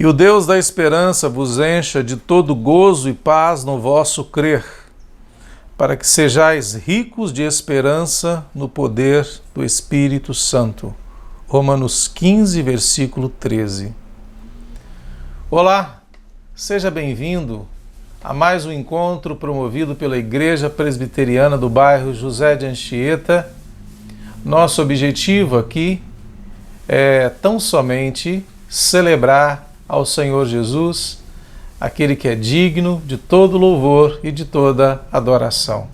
E o Deus da esperança vos encha de todo gozo e paz no vosso crer, para que sejais ricos de esperança no poder do Espírito Santo. Romanos 15, versículo 13. Olá, seja bem-vindo a mais um encontro promovido pela Igreja Presbiteriana do bairro José de Anchieta. Nosso objetivo aqui é tão somente celebrar ao Senhor Jesus, aquele que é digno de todo louvor e de toda adoração.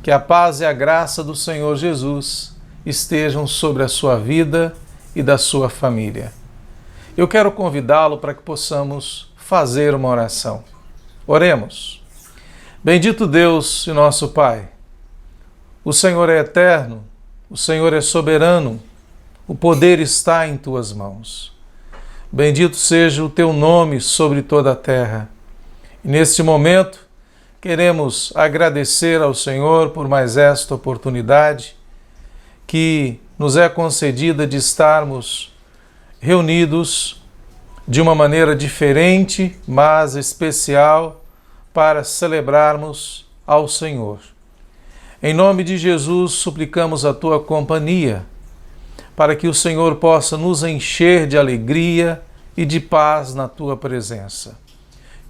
Que a paz e a graça do Senhor Jesus estejam sobre a sua vida e da sua família. Eu quero convidá-lo para que possamos fazer uma oração. Oremos. Bendito Deus e nosso Pai, o Senhor é eterno, o Senhor é soberano, o poder está em tuas mãos. Bendito seja o teu nome sobre toda a terra. E neste momento, queremos agradecer ao Senhor por mais esta oportunidade que nos é concedida de estarmos reunidos de uma maneira diferente, mas especial, para celebrarmos ao Senhor. Em nome de Jesus, suplicamos a tua companhia, para que o Senhor possa nos encher de alegria e de paz na tua presença.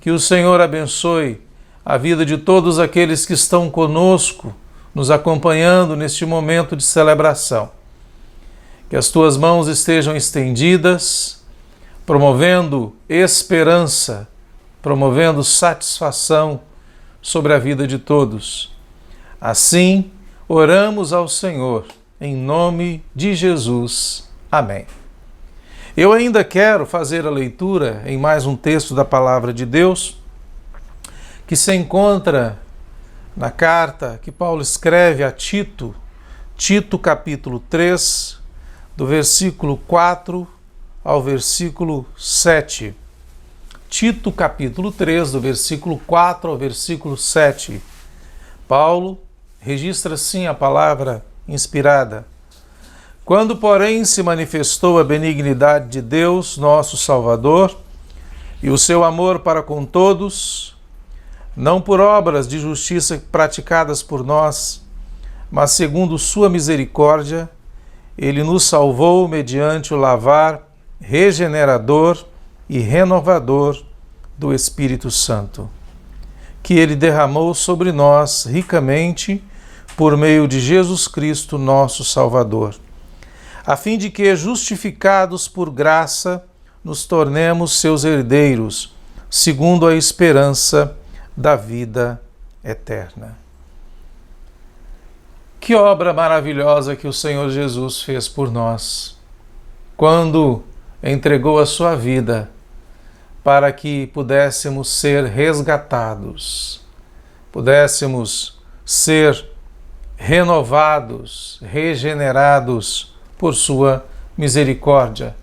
Que o Senhor abençoe a vida de todos aqueles que estão conosco, nos acompanhando neste momento de celebração. Que as tuas mãos estejam estendidas, promovendo esperança, promovendo satisfação sobre a vida de todos. Assim, oramos ao Senhor, em nome de Jesus. Amém. Eu ainda quero fazer a leitura em mais um texto da Palavra de Deus, que se encontra na carta que Paulo escreve a Tito, Tito capítulo 3, do versículo 4 ao versículo 7. Tito capítulo 3, do versículo 4 ao versículo 7. Paulo registra assim a palavra inspirada. Quando, porém, se manifestou a benignidade de Deus, nosso Salvador, e o seu amor para com todos, não por obras de justiça praticadas por nós, mas segundo sua misericórdia, ele nos salvou mediante o lavar regenerador e renovador do Espírito Santo, que ele derramou sobre nós ricamente por meio de Jesus Cristo, nosso Salvador, a fim de que, justificados por graça, nos tornemos seus herdeiros, segundo a esperança da vida eterna. Que obra maravilhosa que o Senhor Jesus fez por nós, quando entregou a sua vida para que pudéssemos ser resgatados, pudéssemos ser renovados, regenerados por sua misericórdia.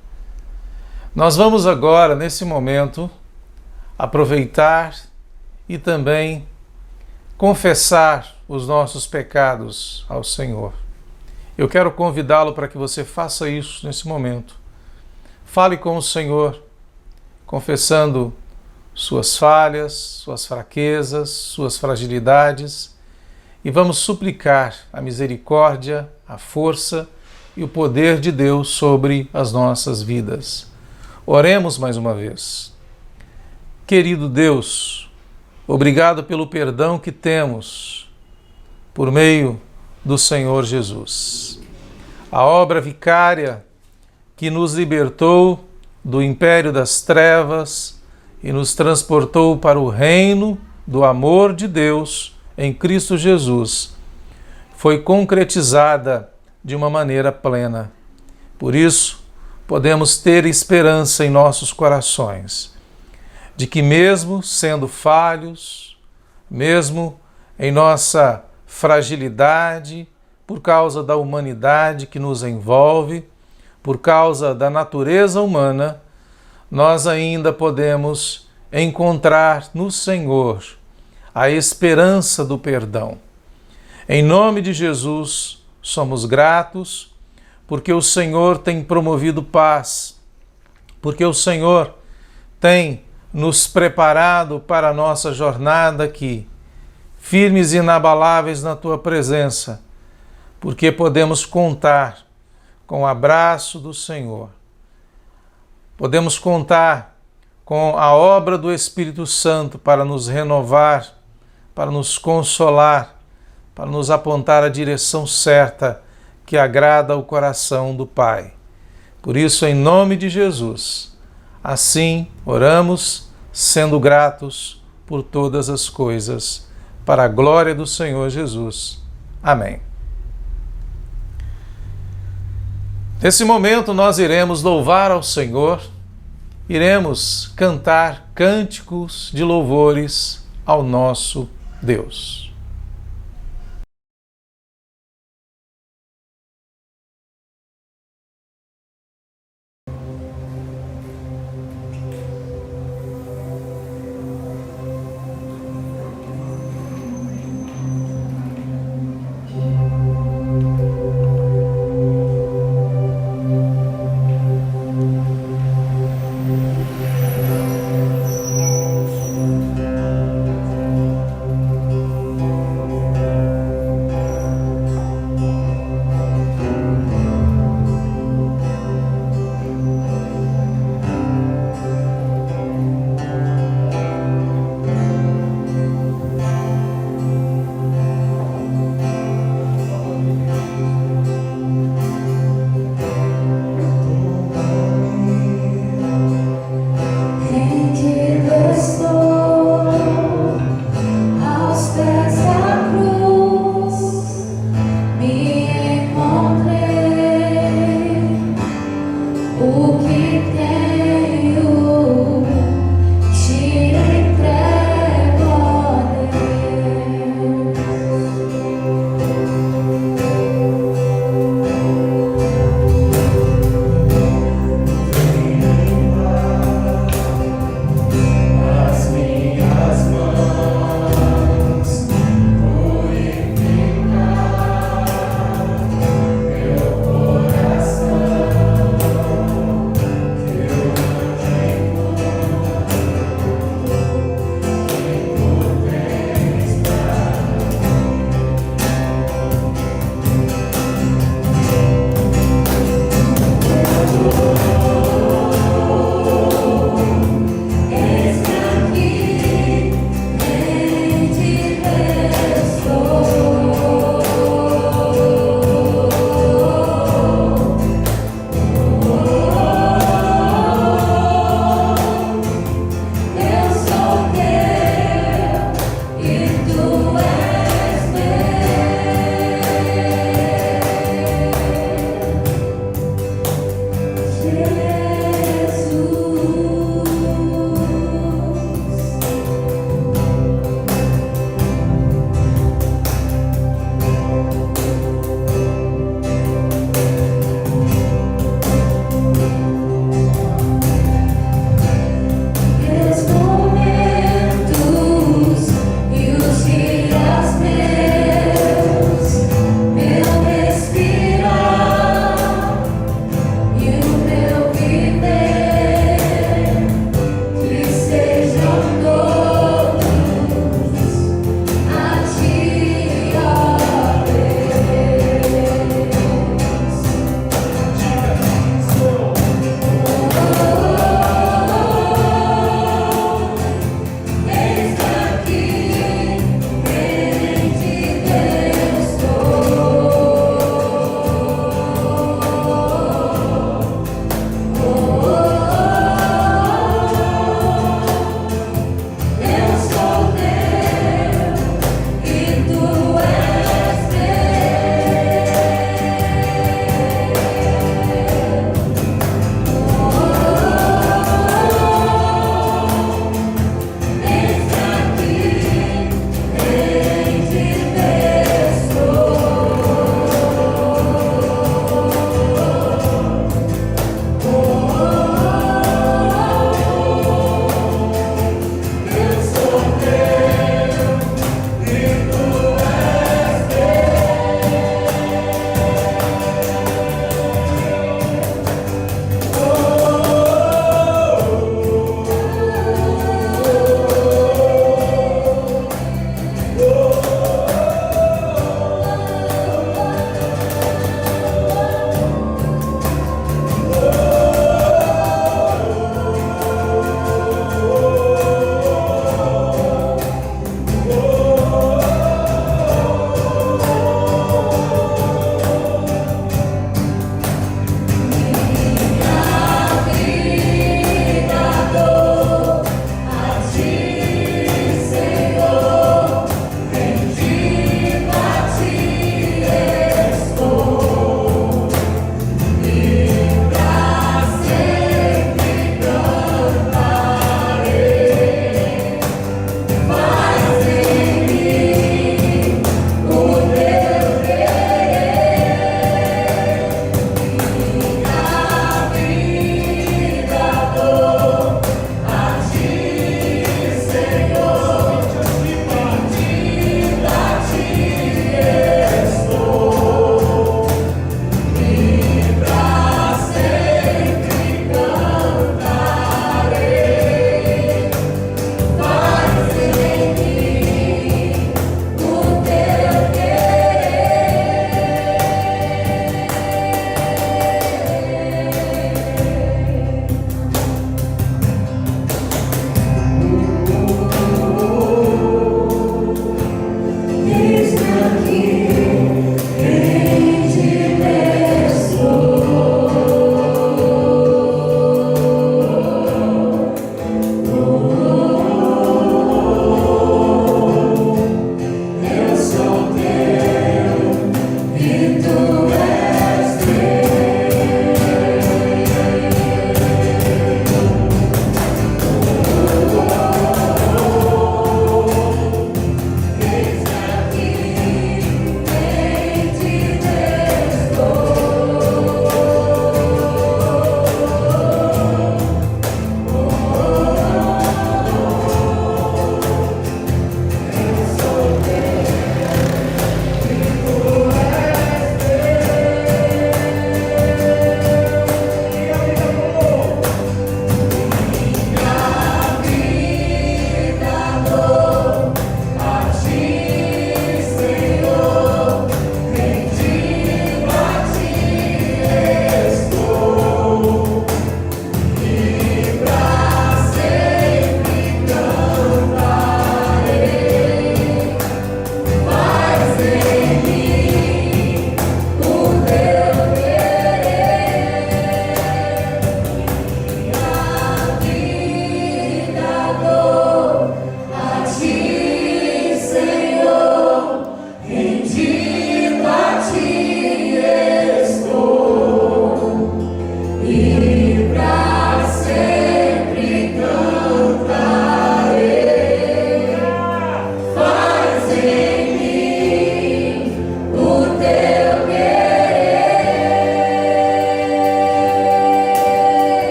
Nós vamos agora, nesse momento, aproveitar e também confessar os nossos pecados ao Senhor. Eu quero convidá-lo para que você faça isso nesse momento. Fale com o Senhor, confessando suas falhas, suas fraquezas, suas fragilidades, e vamos suplicar a misericórdia, a força e o poder de Deus sobre as nossas vidas. Oremos mais uma vez. Querido Deus, obrigado pelo perdão que temos por meio do Senhor Jesus. A obra vicária que nos libertou do império das trevas e nos transportou para o reino do amor de Deus em Cristo Jesus, foi concretizada de uma maneira plena. Por isso, podemos ter esperança em nossos corações, de que mesmo sendo falhos, mesmo em nossa fragilidade, por causa da humanidade que nos envolve, por causa da natureza humana, nós ainda podemos encontrar no Senhor a esperança do perdão. Em nome de Jesus, somos gratos, porque o Senhor tem promovido paz, porque o Senhor tem nos preparado para a nossa jornada aqui, firmes e inabaláveis na tua presença, porque podemos contar com o abraço do Senhor. Podemos contar com a obra do Espírito Santo para nos renovar, para nos consolar, para nos apontar a direção certa que agrada ao coração do Pai. Por isso, em nome de Jesus, assim oramos, sendo gratos por todas as coisas, para a glória do Senhor Jesus. Amém. Nesse momento, nós iremos louvar ao Senhor, iremos cantar cânticos de louvores ao nosso Deus.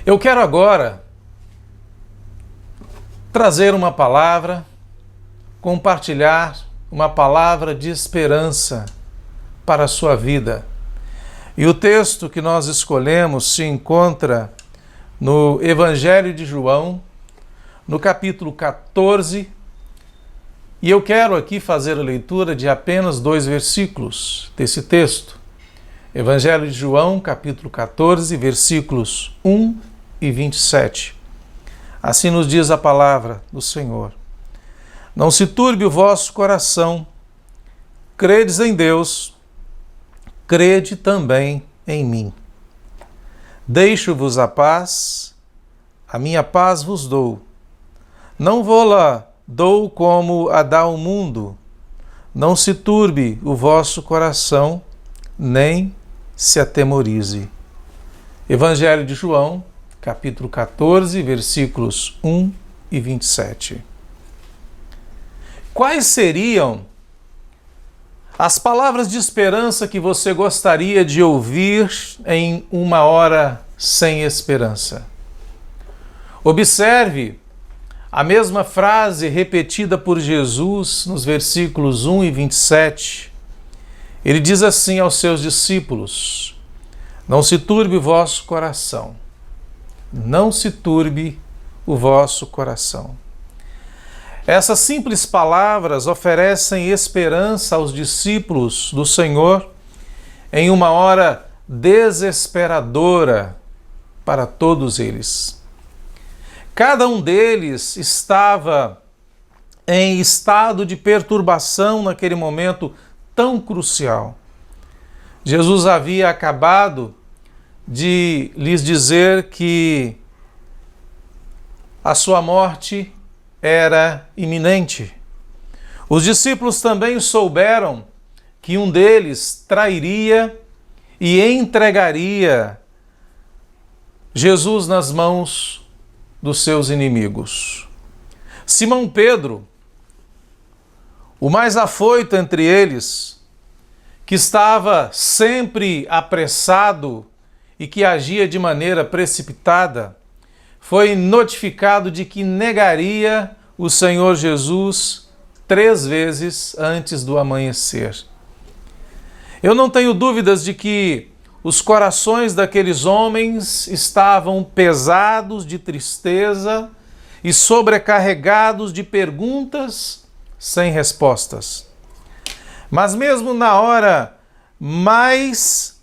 Eu quero agora trazer uma palavra, compartilhar uma palavra de esperança para a sua vida. E o texto que nós escolhemos se encontra no Evangelho de João, no capítulo 14, e eu quero aqui fazer a leitura de apenas 2 versículos desse texto. Evangelho de João, capítulo 14, versículos 1 e 27. Assim nos diz a palavra do Senhor. Não se turbe o vosso coração, credes em Deus, crede também em mim. Deixo-vos a paz, a minha paz vos dou. Não vou-la dou como a dá o mundo. Não se turbe o vosso coração, nem se atemorize. Evangelho de João, capítulo 14, versículos 1 e 27. Quais seriam as palavras de esperança que você gostaria de ouvir em uma hora sem esperança? Observe a mesma frase repetida por Jesus nos versículos 1 e 27. Ele diz assim aos seus discípulos: não se turbe o vosso coração. Não se turbe o vosso coração. Essas simples palavras oferecem esperança aos discípulos do Senhor em uma hora desesperadora para todos eles. Cada um deles estava em estado de perturbação naquele momento tão crucial. Jesus havia acabado de lhes dizer que a sua morte era iminente. Os discípulos também souberam que um deles trairia e entregaria Jesus nas mãos dos seus inimigos. Simão Pedro, o mais afoito entre eles, que estava sempre apressado e que agia de maneira precipitada, foi notificado de que negaria o Senhor Jesus 3 vezes antes do amanhecer. Eu não tenho dúvidas de que os corações daqueles homens estavam pesados de tristeza e sobrecarregados de perguntas sem respostas. Mas mesmo na hora mais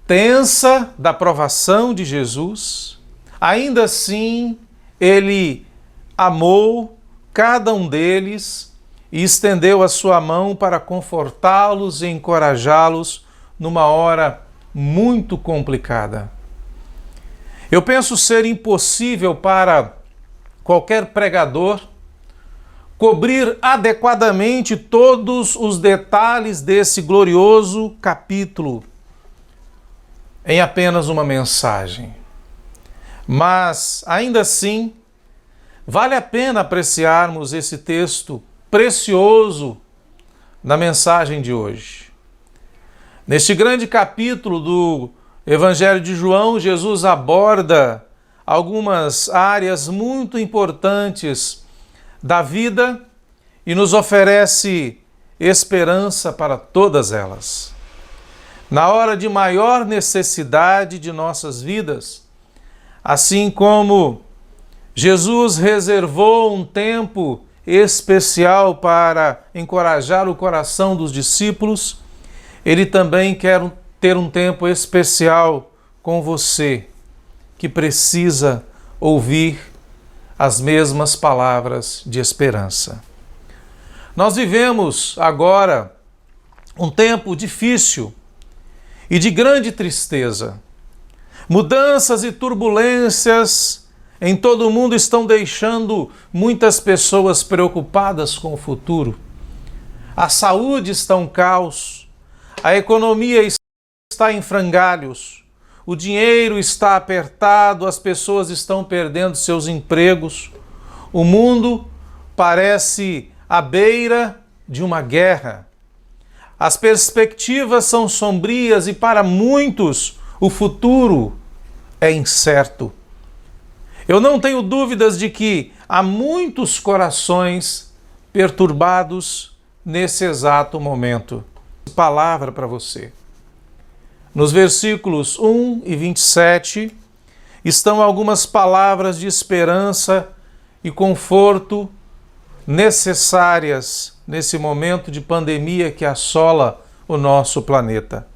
tensa da provação de Jesus, ainda assim ele amou cada um deles e estendeu a sua mão para confortá-los e encorajá-los numa hora muito complicada. Eu penso ser impossível para qualquer pregador cobrir adequadamente todos os detalhes desse glorioso capítulo em apenas uma mensagem. Mas, ainda assim, vale a pena apreciarmos esse texto precioso na mensagem de hoje. Neste grande capítulo do Evangelho de João, Jesus aborda algumas áreas muito importantes da vida e nos oferece esperança para todas elas. Na hora de maior necessidade de nossas vidas, Assim como Jesus reservou um tempo especial para encorajar o coração dos discípulos, Ele também quer ter um tempo especial com você, que precisa ouvir as mesmas palavras de esperança. Nós vivemos agora um tempo difícil e de grande tristeza. Mudanças e turbulências em todo o mundo estão deixando muitas pessoas preocupadas com o futuro. A saúde está um caos, a economia está em frangalhos, o dinheiro está apertado, as pessoas estão perdendo seus empregos. O mundo parece à beira de uma guerra. As perspectivas são sombrias e para muitos o futuro é incerto. Eu não tenho dúvidas de que há muitos corações perturbados nesse exato momento. Palavra para você. Nos versículos 1 e 27 estão algumas palavras de esperança e conforto necessárias nesse momento de pandemia que assola o nosso planeta.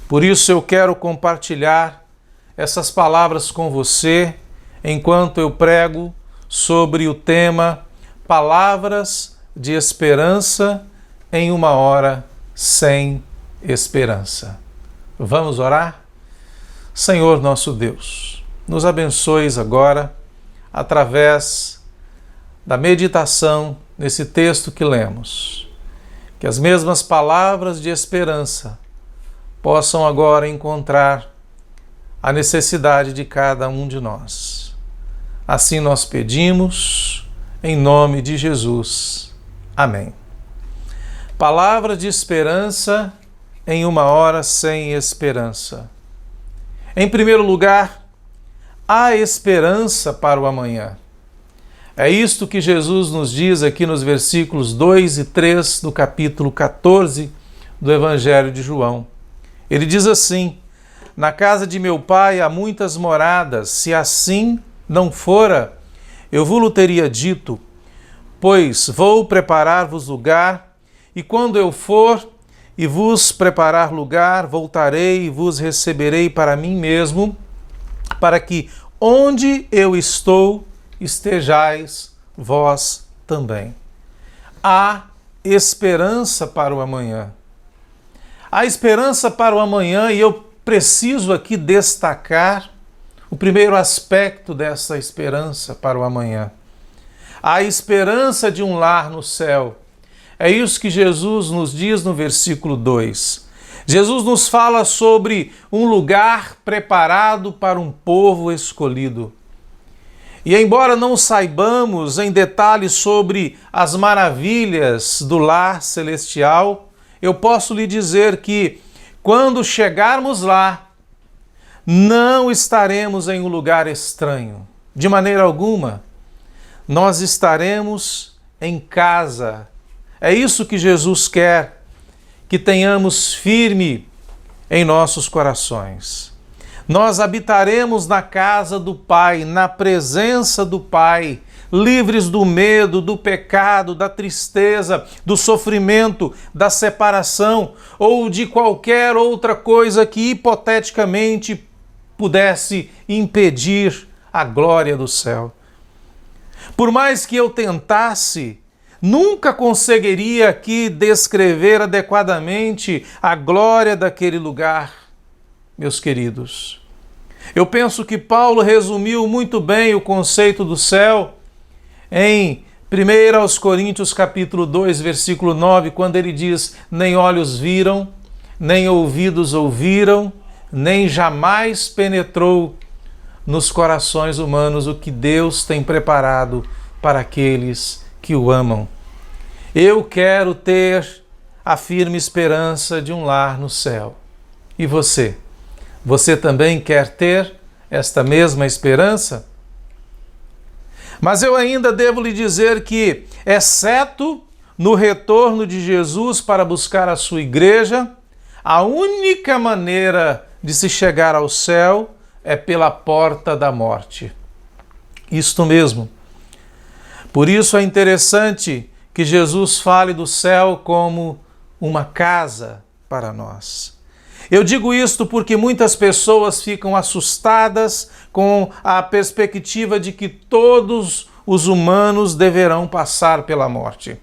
Por isso eu quero compartilhar essas palavras com você enquanto eu prego sobre o tema Palavras de Esperança em uma hora sem esperança. Vamos orar? Senhor nosso Deus, nos abençoes agora através da meditação nesse texto que lemos. Que as mesmas palavras de esperança possam agora encontrar a necessidade de cada um de nós. Assim nós pedimos, em nome de Jesus. Amém. Palavra de esperança em uma hora sem esperança. Em primeiro lugar, há esperança para o amanhã. É isto que Jesus nos diz aqui nos versículos 2 e 3 do capítulo 14 do Evangelho de João. Ele diz assim: na casa de meu pai há muitas moradas, se assim não fora, eu vou-lo teria dito, pois vou preparar-vos lugar, e quando eu for e vos preparar lugar, voltarei e vos receberei para mim mesmo, para que onde eu estou, estejais vós também. Há esperança para o amanhã. Há esperança para o amanhã e eu preciso aqui destacar o primeiro aspecto dessa esperança para o amanhã. A esperança de um lar no céu. É isso que Jesus nos diz no versículo 2. Jesus nos fala sobre um lugar preparado para um povo escolhido. E embora não saibamos em detalhes sobre as maravilhas do lar celestial, eu posso lhe dizer que quando chegarmos lá, não estaremos em um lugar estranho. De maneira alguma, nós estaremos em casa. É isso que Jesus quer que tenhamos firme em nossos corações. Nós habitaremos na casa do Pai, na presença do Pai, livres do medo, do pecado, da tristeza, do sofrimento, da separação ou de qualquer outra coisa que hipoteticamente pudesse impedir a glória do céu. Por mais que eu tentasse, nunca conseguiria aqui descrever adequadamente a glória daquele lugar, meus queridos. Eu penso que Paulo resumiu muito bem o conceito do céu em 1 Coríntios capítulo 2, versículo 9, quando ele diz: nem olhos viram, nem ouvidos ouviram, nem jamais penetrou nos corações humanos o que Deus tem preparado para aqueles que o amam. Eu quero ter a firme esperança de um lar no céu. E você? Você também quer ter esta mesma esperança? Mas eu ainda devo lhe dizer que, exceto no retorno de Jesus para buscar a sua igreja, a única maneira de se chegar ao céu é pela porta da morte. Isto mesmo. Por isso é interessante que Jesus fale do céu como uma casa para nós. Eu digo isto porque muitas pessoas ficam assustadas com a perspectiva de que todos os humanos deverão passar pela morte.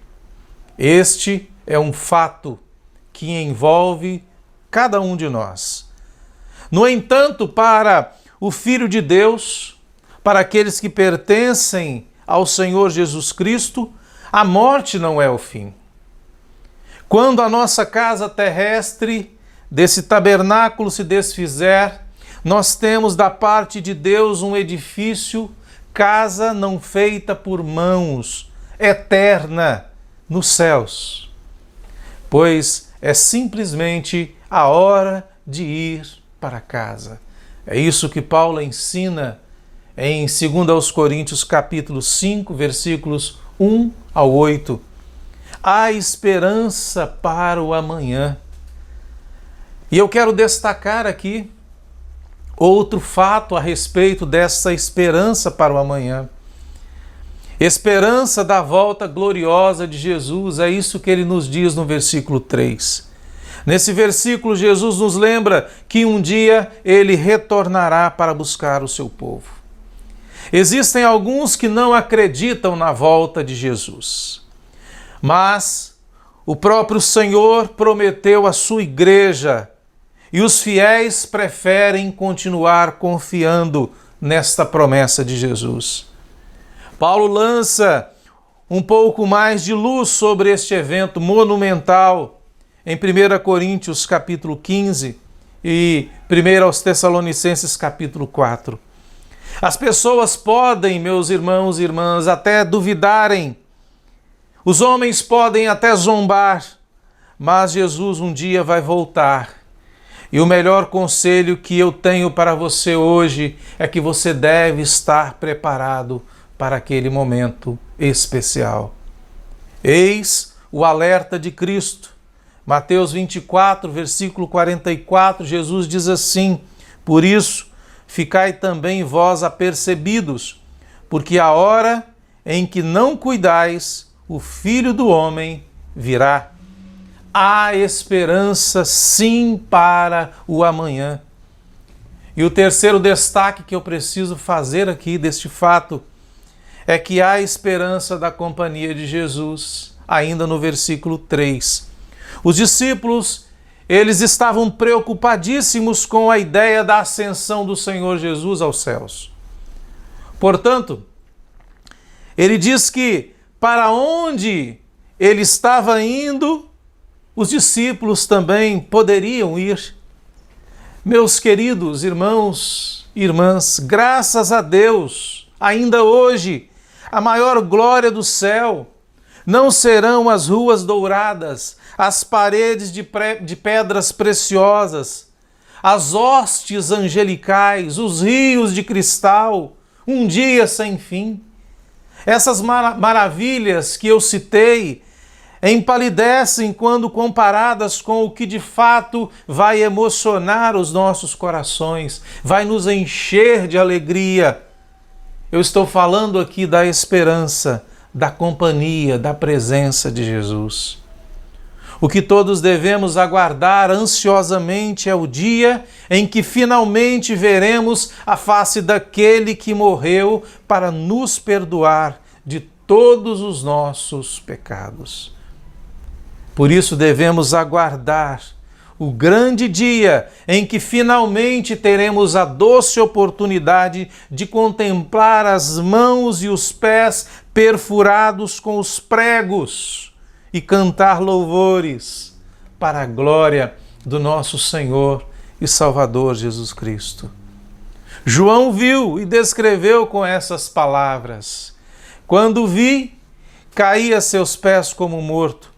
Este é um fato que envolve cada um de nós. No entanto, para o Filho de Deus, para aqueles que pertencem ao Senhor Jesus Cristo, a morte não é o fim. Quando a nossa casa terrestre desse tabernáculo se desfizer, nós temos da parte de Deus um edifício, casa não feita por mãos, eterna, nos céus. Pois é simplesmente a hora de ir para casa. É isso que Paulo ensina em 2 Coríntios capítulo 5, versículos 1 ao 8. Há esperança para o amanhã. E eu quero destacar aqui outro fato a respeito dessa esperança para o amanhã. Esperança da volta gloriosa de Jesus, é isso que ele nos diz no versículo 3. Nesse versículo, Jesus nos lembra que um dia ele retornará para buscar o seu povo. Existem alguns que não acreditam na volta de Jesus, mas o próprio Senhor prometeu à sua igreja e os fiéis preferem continuar confiando nesta promessa de Jesus. Paulo lança um pouco mais de luz sobre este evento monumental em 1 Coríntios capítulo 15 e 1 aos Tessalonicenses capítulo 4. As pessoas podem, meus irmãos e irmãs, até duvidarem. Os homens podem até zombar, mas Jesus um dia vai voltar. E o melhor conselho que eu tenho para você hoje é que você deve estar preparado para aquele momento especial. Eis o alerta de Cristo. Mateus 24, versículo 44, Jesus diz assim: por isso, ficai também vós apercebidos, porque a hora em que não cuidais, o Filho do Homem virá. Há esperança sim para o amanhã. E o terceiro destaque que eu preciso fazer aqui deste fato é que há esperança da companhia de Jesus, ainda no versículo 3. Os discípulos, eles estavam preocupadíssimos com a ideia da ascensão do Senhor Jesus aos céus. Portanto, ele diz que para onde ele estava indo, os discípulos também poderiam ir. Meus queridos irmãos e irmãs, graças a Deus, ainda hoje, a maior glória do céu não serão as ruas douradas, as paredes de pedras preciosas, as hostes angelicais, os rios de cristal, um dia sem fim. Essas maravilhas que eu citei empalidecem quando comparadas com o que de fato vai emocionar os nossos corações, vai nos encher de alegria. Eu estou falando aqui da esperança, da companhia, da presença de Jesus. O que todos devemos aguardar ansiosamente é o dia em que finalmente veremos a face daquele que morreu para nos perdoar de todos os nossos pecados. Por isso devemos aguardar o grande dia em que finalmente teremos a doce oportunidade de contemplar as mãos e os pés perfurados com os pregos e cantar louvores para a glória do nosso Senhor e Salvador Jesus Cristo. João viu e descreveu com essas palavras: quando vi, caí a seus pés como morto.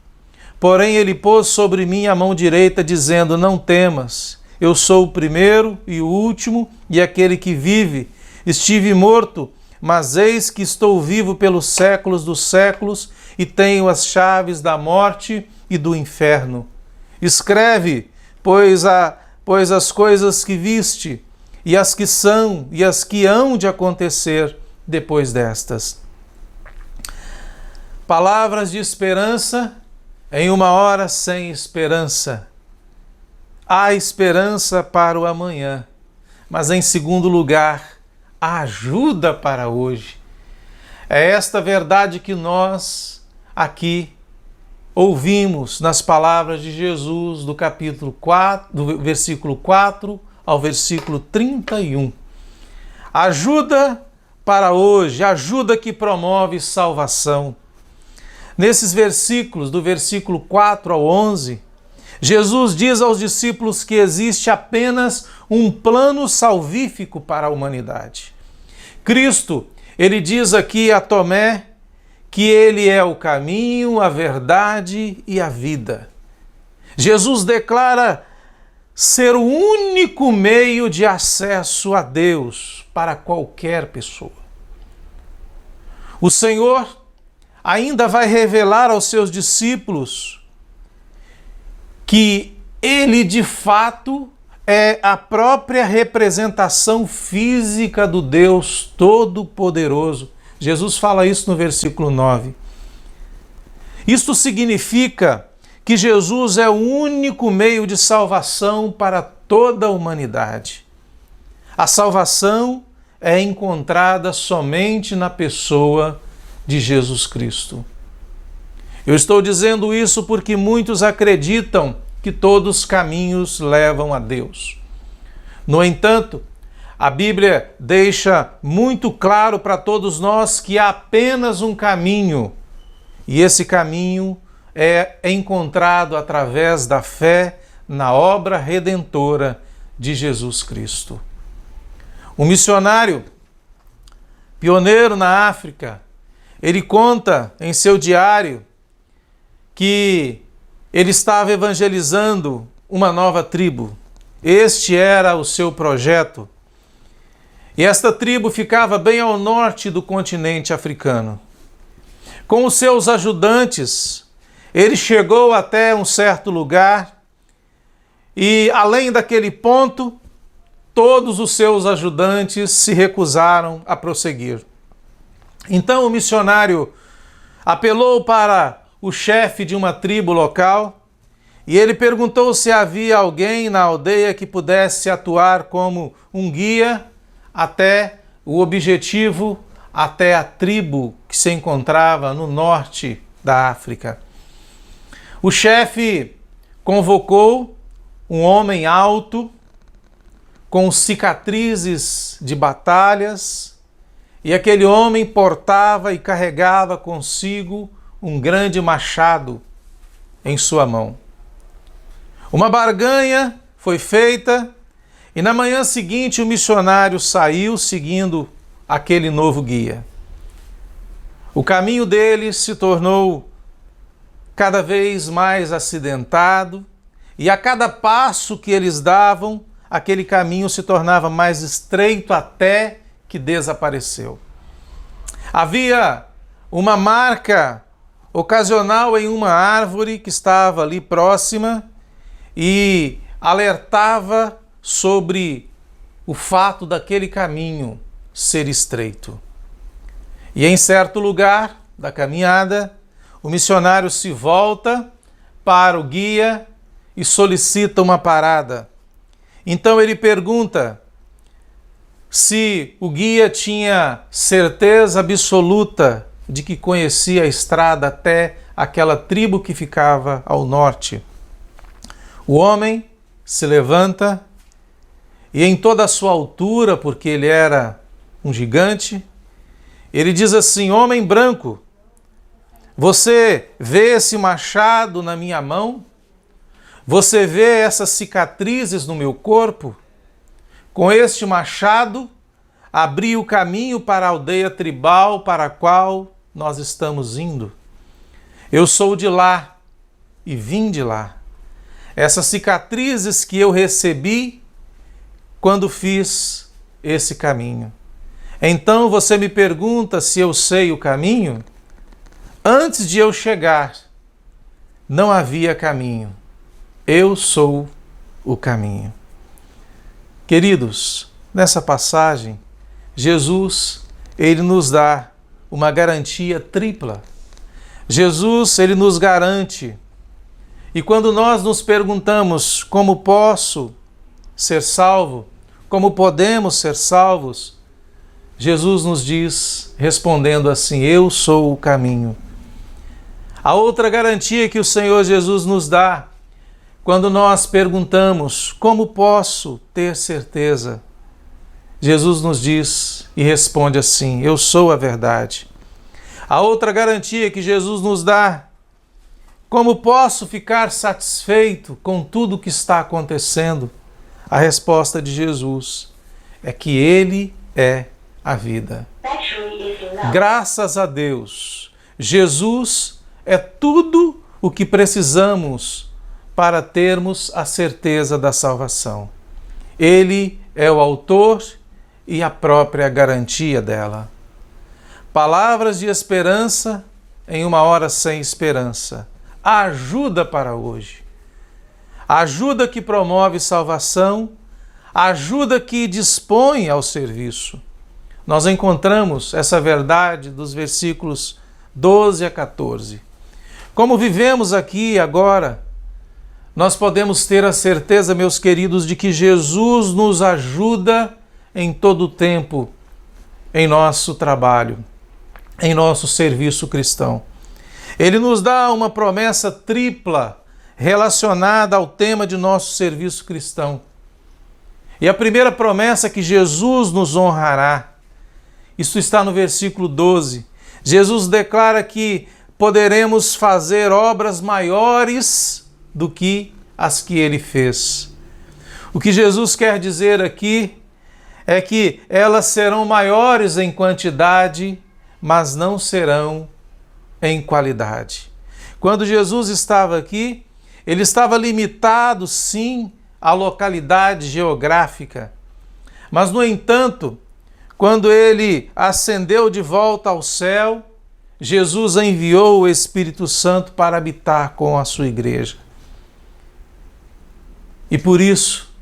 Porém ele pôs sobre mim a mão direita, dizendo: não temas, eu sou o primeiro e o último e aquele que vive. Estive morto, mas eis que estou vivo pelos séculos dos séculos e tenho as chaves da morte e do inferno. Escreve, pois as coisas que viste, e as que são e as que hão de acontecer depois destas. Palavras de esperança em uma hora sem esperança. Há esperança para o amanhã, mas em segundo lugar, há ajuda para hoje. É esta verdade que nós aqui ouvimos nas palavras de Jesus do capítulo 4, do versículo 4 ao versículo 31. Ajuda para hoje, ajuda que promove salvação. Nesses versículos, do versículo 4 ao 11, Jesus diz aos discípulos que existe apenas um plano salvífico para a humanidade. Cristo, ele diz aqui a Tomé que ele é o caminho, a verdade e a vida. Jesus declara ser o único meio de acesso a Deus para qualquer pessoa. O Senhor ainda vai revelar aos seus discípulos que ele de fato é a própria representação física do Deus Todo-Poderoso. Jesus fala isso no versículo 9. Isto significa que Jesus é o único meio de salvação para toda a humanidade. A salvação é encontrada somente na pessoa de Jesus Cristo. Eu estou dizendo isso porque muitos acreditam que todos os caminhos levam a Deus. No entanto, a Bíblia deixa muito claro para todos nós que há apenas um caminho, e esse caminho é encontrado através da fé na obra redentora de Jesus Cristo. Um missionário pioneiro na África, ele conta em seu diário que ele estava evangelizando uma nova tribo. Este era o seu projeto. E esta tribo ficava bem ao norte do continente africano. Com os seus ajudantes, ele chegou até um certo lugar e, além daquele ponto, todos os seus ajudantes se recusaram a prosseguir. Então o missionário apelou para o chefe de uma tribo local e ele perguntou se havia alguém na aldeia que pudesse atuar como um guia até o objetivo, até a tribo que se encontrava no norte da África. O chefe convocou um homem alto, com cicatrizes de batalhas, e aquele homem portava e carregava consigo um grande machado em sua mão. Uma barganha foi feita e na manhã seguinte o missionário saiu seguindo aquele novo guia. O caminho deles se tornou cada vez mais acidentado e a cada passo que eles davam, aquele caminho se tornava mais estreito até que desapareceu. Havia uma marca ocasional em uma árvore que estava ali próxima e alertava sobre o fato daquele caminho ser estreito. E em certo lugar da caminhada, o missionário se volta para o guia e solicita uma parada. Então ele pergunta se o guia tinha certeza absoluta de que conhecia a estrada até aquela tribo que ficava ao norte. O homem se levanta e em toda a sua altura, porque ele era um gigante, ele diz assim: homem branco, você vê esse machado na minha mão? Você vê essas cicatrizes no meu corpo? Com este machado, abri o caminho para a aldeia tribal para a qual nós estamos indo. Eu sou de lá e vim de lá. Essas cicatrizes que eu recebi quando fiz esse caminho. Então você me pergunta se eu sei o caminho? Antes de eu chegar, não havia caminho. Eu sou o caminho. Queridos, Nessa passagem, Jesus, ele nos dá uma garantia tripla. Jesus, ele nos garante. E quando nós nos perguntamos como posso ser salvo, como podemos ser salvos, Jesus nos diz, respondendo assim: eu sou o caminho. A outra garantia que o Senhor Jesus nos dá, quando nós perguntamos como posso ter certeza, Jesus nos diz e responde assim: eu sou a verdade. A outra garantia que Jesus nos dá, como posso ficar satisfeito com tudo o que está acontecendo? A resposta de Jesus é que Ele é a vida. Graças a Deus, Jesus é tudo o que precisamos para termos a certeza da salvação. Ele é o autor e a própria garantia dela. Palavras de esperança em uma hora sem esperança. Ajuda para hoje. Ajuda que promove salvação, ajuda que dispõe ao serviço. Nós encontramos essa verdade dos versículos 12 a 14. Como vivemos aqui agora, nós podemos ter a certeza, meus queridos, de que Jesus nos ajuda em todo o tempo, em nosso trabalho, em nosso serviço cristão. Ele nos dá uma promessa tripla relacionada ao tema de nosso serviço cristão. E a primeira promessa é que Jesus nos honrará. Isso está no versículo 12. Jesus declara que poderemos fazer obras maiores do que as que Ele fez. O que Jesus quer dizer aqui é que elas serão maiores em quantidade, mas não serão em qualidade. Quando Jesus estava aqui, Ele estava limitado, sim, à localidade geográfica. Mas, no entanto, quando Ele ascendeu de volta ao céu, Jesus enviou o Espírito Santo para habitar com a sua igreja. E por isso,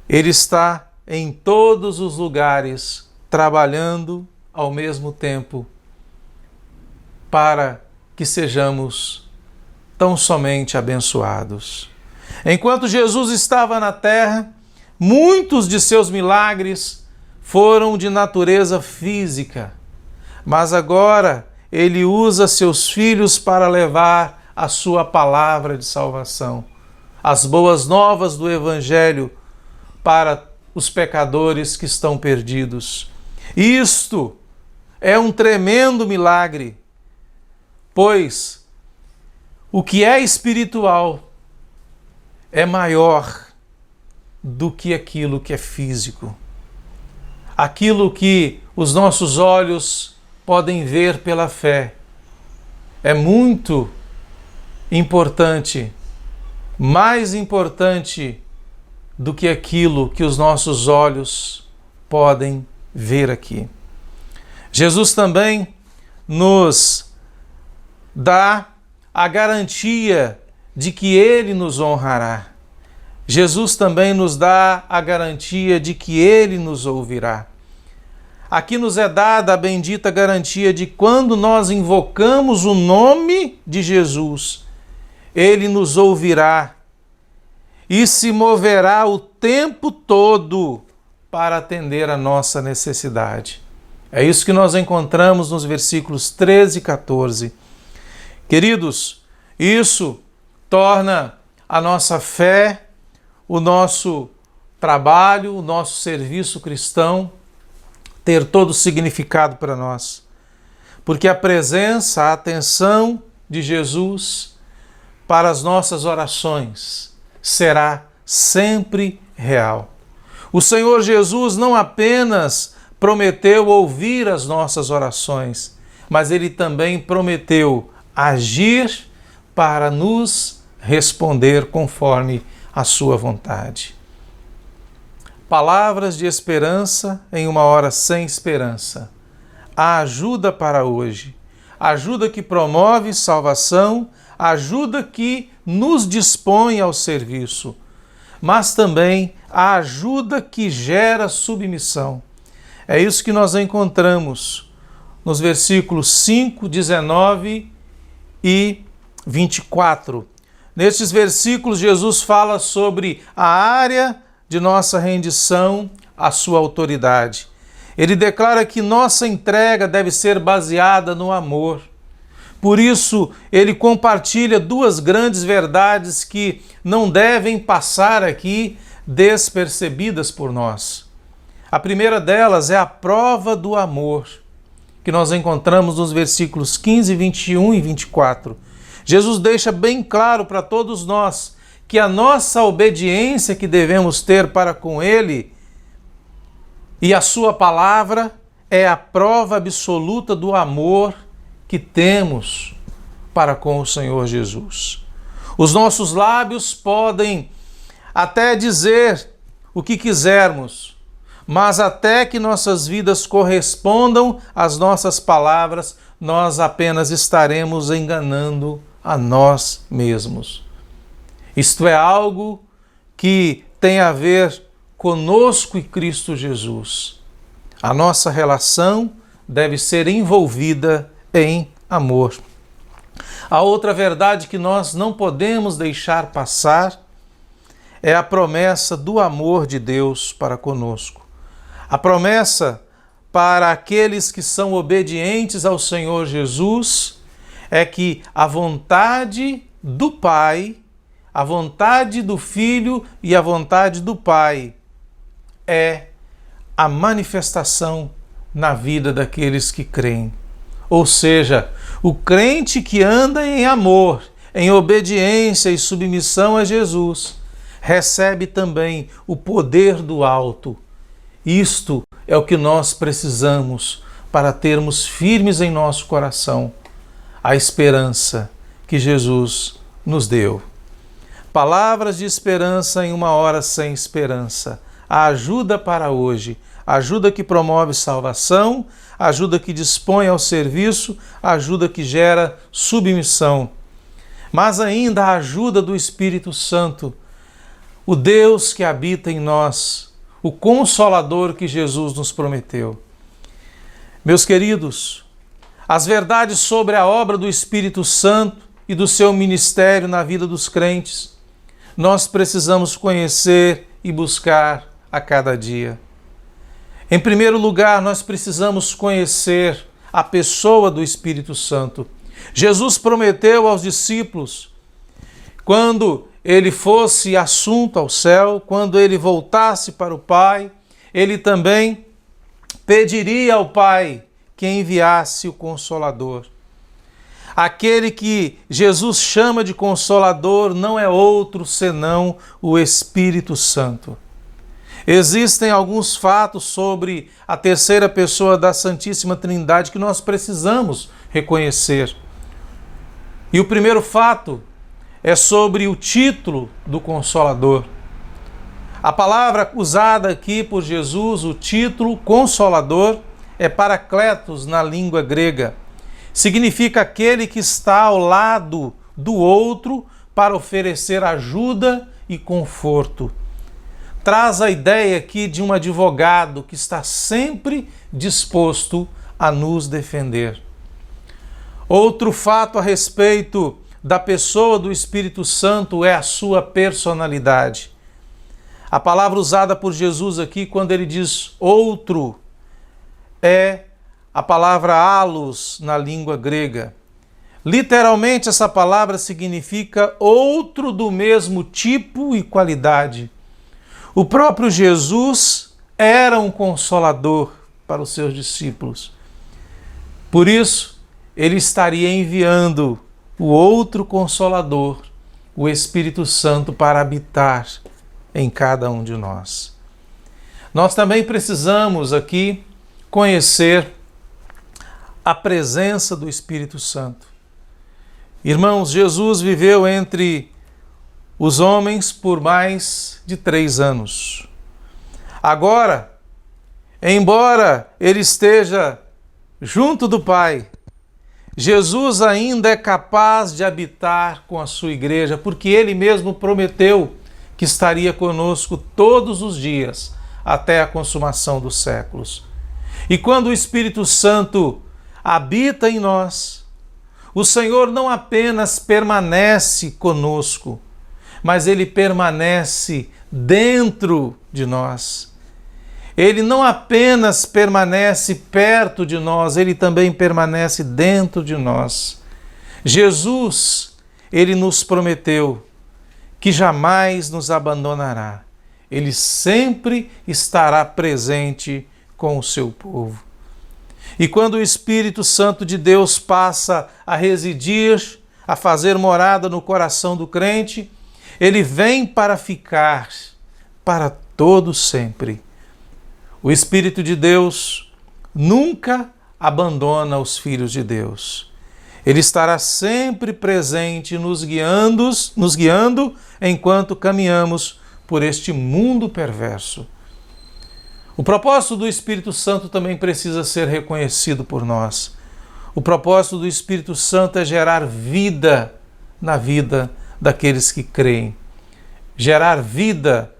Ele está em todos os lugares, trabalhando ao mesmo tempo, para que sejamos tão somente abençoados. Enquanto Jesus estava na terra, muitos de seus milagres foram de natureza física, mas agora Ele usa seus filhos para levar a sua palavra de salvação, as boas novas do Evangelho para os pecadores que estão perdidos. Isto é um tremendo milagre, pois o que é espiritual é maior do que aquilo que é físico. Aquilo que os nossos olhos podem ver pela fé é muito importante, mais importante do que aquilo que os nossos olhos podem ver aqui. Jesus também nos dá a garantia de que Ele nos honrará. Jesus também nos dá a garantia de que Ele nos ouvirá. Aqui nos é dada a bendita garantia de quando nós invocamos o nome de Jesus, Ele nos ouvirá e se moverá o tempo todo para atender a nossa necessidade. É isso que nós encontramos nos versículos 13 e 14. Queridos, isso torna a nossa fé, o nosso trabalho, o nosso serviço cristão ter todo o significado para nós. Porque a presença, a atenção de Jesus para as nossas orações será sempre real. O Senhor Jesus não apenas prometeu ouvir as nossas orações, mas Ele também prometeu agir para nos responder conforme a sua vontade. Palavras de esperança em uma hora sem esperança. A ajuda para hoje. Ajuda que promove salvação, ajuda que nos dispõe ao serviço, mas também a ajuda que gera submissão. É isso que nós encontramos nos versículos 5, 19 e 24. Nestes versículos, Jesus fala sobre a área de nossa rendição à sua autoridade. Ele declara que nossa entrega deve ser baseada no amor. Por isso, ele compartilha duas grandes verdades que não devem passar aqui despercebidas por nós. A primeira delas é a prova do amor, que nós encontramos nos versículos 15, 21 e 24. Jesus deixa bem claro para todos nós que a nossa obediência que devemos ter para com Ele e a sua palavra é a prova absoluta do amor que temos para com o Senhor Jesus. Os nossos lábios podem até dizer o que quisermos, mas até que nossas vidas correspondam às nossas palavras, nós apenas estaremos enganando a nós mesmos. Isto é algo que tem a ver conosco e Cristo Jesus. A nossa relação deve ser envolvida em amor. A outra verdade que nós não podemos deixar passar é a promessa do amor de Deus para conosco. A promessa para aqueles que são obedientes ao Senhor Jesus é que a vontade do Pai, a vontade do Filho e a vontade do Pai é a manifestação na vida daqueles que creem. Ou seja, o crente que anda em amor, em obediência e submissão a Jesus, recebe também o poder do alto. Isto é o que nós precisamos para termos firmes em nosso coração a esperança que Jesus nos deu. Palavras de esperança em uma hora sem esperança. A ajuda para hoje, a ajuda que promove salvação, a ajuda que dispõe ao serviço, a ajuda que gera submissão. Mas ainda a ajuda do Espírito Santo, o Deus que habita em nós, o Consolador que Jesus nos prometeu. Meus queridos, as verdades sobre a obra do Espírito Santo e do seu ministério na vida dos crentes, nós precisamos conhecer e buscar a cada dia. Em primeiro lugar, nós precisamos conhecer a pessoa do Espírito Santo. Jesus prometeu aos discípulos, quando ele fosse assunto ao céu, quando ele voltasse para o Pai, ele também pediria ao Pai que enviasse o Consolador. Aquele que Jesus chama de Consolador não é outro senão o Espírito Santo. Existem alguns fatos sobre a terceira pessoa da Santíssima Trindade que nós precisamos reconhecer. E o primeiro fato é sobre o título do Consolador. A palavra usada aqui por Jesus, o título Consolador, é Paracletos na língua grega. Significa aquele que está ao lado do outro para oferecer ajuda e conforto. Traz a ideia aqui de um advogado que está sempre disposto a nos defender. Outro fato a respeito da pessoa do Espírito Santo é a sua personalidade. A palavra usada por Jesus aqui, quando ele diz outro, é a palavra allos na língua grega. Literalmente, essa palavra significa outro do mesmo tipo e qualidade. O próprio Jesus era um consolador para os seus discípulos. Por isso, ele estaria enviando o outro Consolador, o Espírito Santo, para habitar em cada um de nós. Nós também precisamos aqui conhecer a presença do Espírito Santo. Irmãos, Jesus viveu entre os homens por mais de 3 anos. Agora, embora ele esteja junto do Pai, Jesus ainda é capaz de habitar com a sua igreja, porque ele mesmo prometeu que estaria conosco todos os dias até a consumação dos séculos. E quando o Espírito Santo habita em nós, o Senhor não apenas permanece conosco, mas Ele permanece dentro de nós. Ele não apenas permanece perto de nós, Ele também permanece dentro de nós. Jesus, Ele nos prometeu que jamais nos abandonará. Ele sempre estará presente com o seu povo. E quando o Espírito Santo de Deus passa a residir, a fazer morada no coração do crente, ele vem para ficar para todo sempre. O Espírito de Deus nunca abandona os filhos de Deus. Ele estará sempre presente nos guiando enquanto caminhamos por este mundo perverso. O propósito do Espírito Santo também precisa ser reconhecido por nós. O propósito do Espírito Santo é gerar vida na vida daqueles que creem. Gerar vida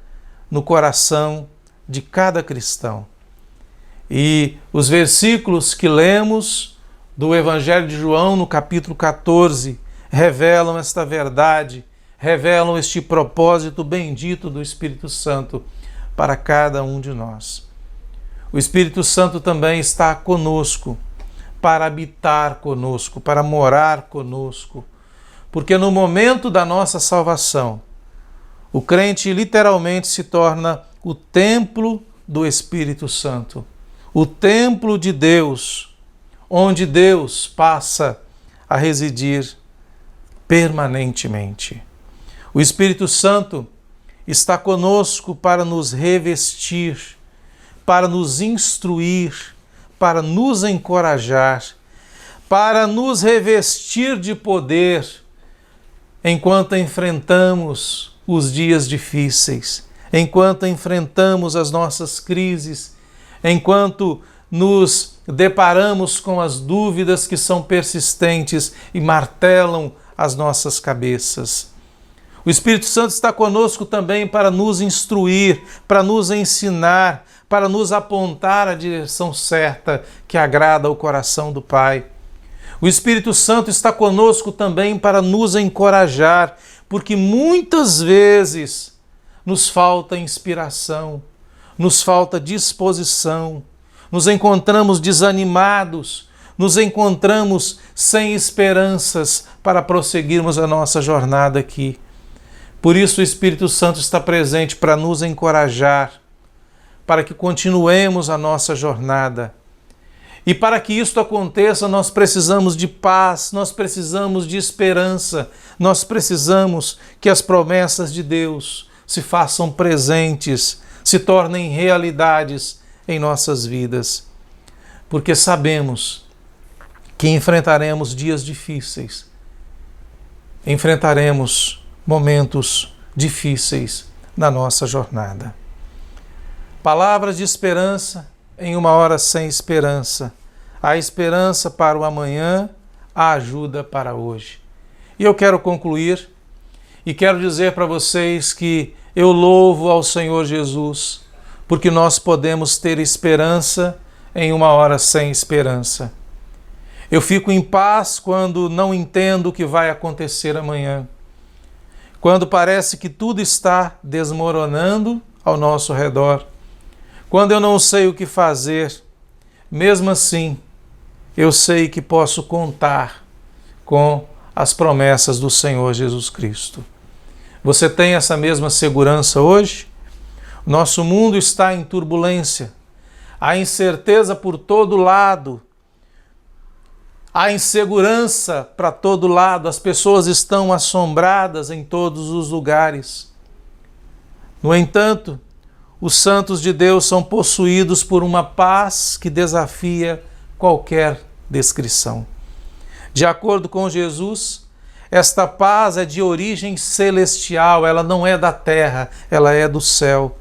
no coração de cada cristão. E os versículos que lemos do Evangelho de João, no capítulo 14, revelam esta verdade, revelam este propósito bendito do Espírito Santo para cada um de nós. O Espírito Santo também está conosco, para habitar conosco, para morar conosco, porque no momento da nossa salvação, o crente literalmente se torna o templo do Espírito Santo, o templo de Deus, onde Deus passa a residir permanentemente. O Espírito Santo está conosco para nos revestir, para nos instruir, para nos encorajar, para nos revestir de poder enquanto enfrentamos os dias difíceis, enquanto enfrentamos as nossas crises, enquanto nos deparamos com as dúvidas que são persistentes e martelam as nossas cabeças. O Espírito Santo está conosco também para nos instruir, para nos ensinar, para nos apontar a direção certa que agrada ao coração do Pai. O Espírito Santo está conosco também para nos encorajar, porque muitas vezes nos falta inspiração, nos falta disposição, nos encontramos desanimados, nos encontramos sem esperanças para prosseguirmos a nossa jornada aqui. Por isso o Espírito Santo está presente para nos encorajar, para que continuemos a nossa jornada. E para que isto aconteça, nós precisamos de paz, nós precisamos de esperança, nós precisamos que as promessas de Deus se façam presentes, se tornem realidades em nossas vidas, porque sabemos que enfrentaremos dias difíceis, enfrentaremos momentos difíceis na nossa jornada. Palavras de esperança em uma hora sem esperança. A esperança para o amanhã, a ajuda para hoje. E eu quero concluir e quero dizer para vocês que eu louvo ao Senhor Jesus, porque nós podemos ter esperança em uma hora sem esperança. Eu fico em paz quando não entendo o que vai acontecer amanhã. Quando parece que tudo está desmoronando ao nosso redor. Quando eu não sei o que fazer, mesmo assim, eu sei que posso contar com as promessas do Senhor Jesus Cristo. Você tem essa mesma segurança hoje? Nosso mundo está em turbulência, há incerteza por todo lado, há insegurança para todo lado, as pessoas estão assombradas em todos os lugares. No entanto, os santos de Deus são possuídos por uma paz que desafia qualquer descrição. De acordo com Jesus, esta paz é de origem celestial, ela não é da terra, ela é do céu.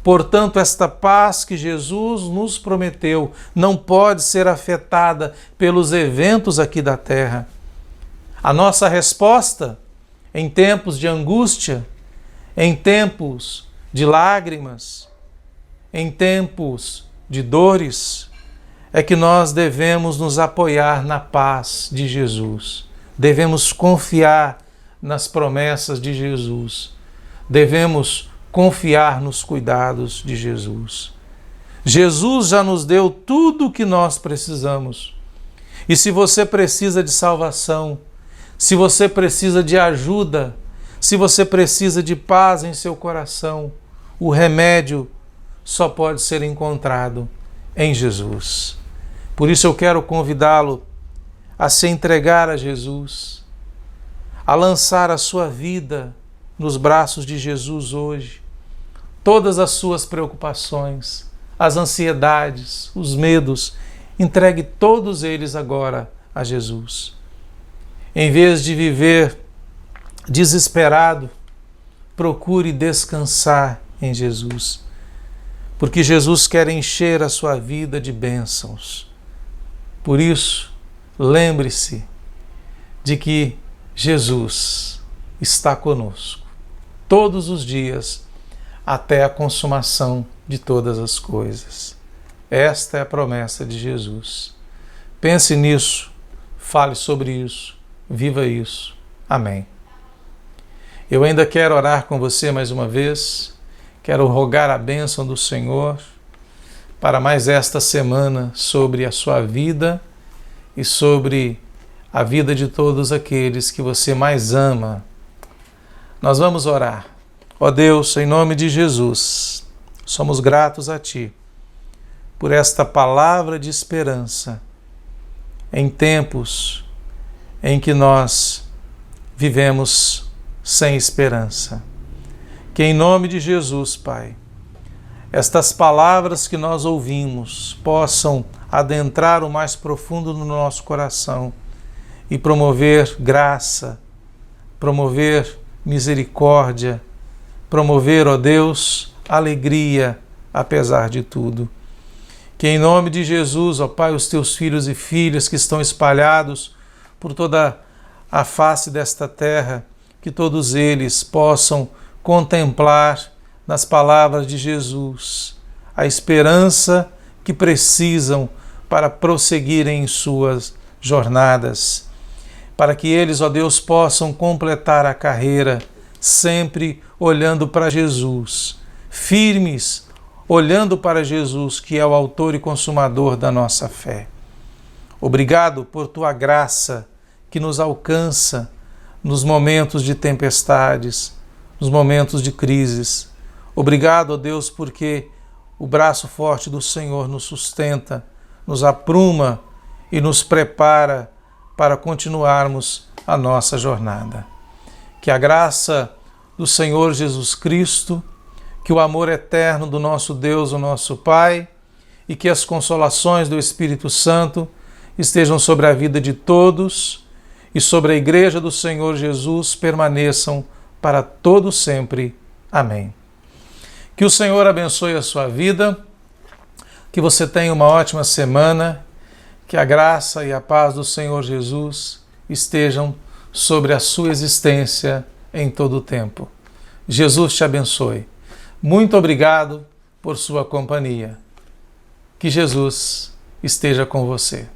Portanto, esta paz que Jesus nos prometeu não pode ser afetada pelos eventos aqui da terra. A nossa resposta em tempos de angústia em tempos de lágrimas, em tempos de dores, é que nós devemos nos apoiar na paz de Jesus. Devemos confiar nas promessas de Jesus. Devemos confiar nos cuidados de Jesus. Jesus já nos deu tudo o que nós precisamos. E se você precisa de salvação, se você precisa de ajuda, se você precisa de paz em seu coração, o remédio só pode ser encontrado em Jesus. Por isso eu quero convidá-lo a se entregar a Jesus, a lançar a sua vida nos braços de Jesus hoje. Todas as suas preocupações, as ansiedades, os medos, entregue todos eles agora a Jesus. Em vez de viver desesperado, procure descansar em Jesus, porque Jesus quer encher a sua vida de bênçãos. Por isso, lembre-se de que Jesus está conosco todos os dias até a consumação de todas as coisas. Esta é a promessa de Jesus. Pense nisso, fale sobre isso, viva isso. Amém. Eu ainda quero orar com você mais uma vez, quero rogar a bênção do Senhor para mais esta semana sobre a sua vida e sobre a vida de todos aqueles que você mais ama. Nós vamos orar. Ó Deus, em nome de Jesus, somos gratos a Ti por esta palavra de esperança em tempos em que nós vivemos sem esperança. Que em nome de Jesus, Pai, estas palavras que nós ouvimos possam adentrar o mais profundo no nosso coração e promover graça, promover misericórdia, promover, ó Deus, alegria apesar de tudo. Que em nome de Jesus, ó Pai, os teus filhos e filhas que estão espalhados por toda a face desta terra, que todos eles possam contemplar nas palavras de Jesus a esperança que precisam para prosseguirem em suas jornadas, para que eles, ó Deus, possam completar a carreira sempre olhando para Jesus, firmes, olhando para Jesus, que é o autor e consumador da nossa fé. Obrigado por tua graça que nos alcança nos momentos de tempestades, nos momentos de crises. Obrigado, ó Deus, porque o braço forte do Senhor nos sustenta, nos apruma e nos prepara para continuarmos a nossa jornada. Que a graça do Senhor Jesus Cristo, que o amor eterno do nosso Deus, o nosso Pai, e que as consolações do Espírito Santo estejam sobre a vida de todos e sobre a Igreja do Senhor Jesus permaneçam para todo sempre. Amém. Que o Senhor abençoe a sua vida, que você tenha uma ótima semana, que a graça e a paz do Senhor Jesus estejam sobre a sua existência em todo o tempo. Jesus te abençoe. Muito obrigado por sua companhia. Que Jesus esteja com você.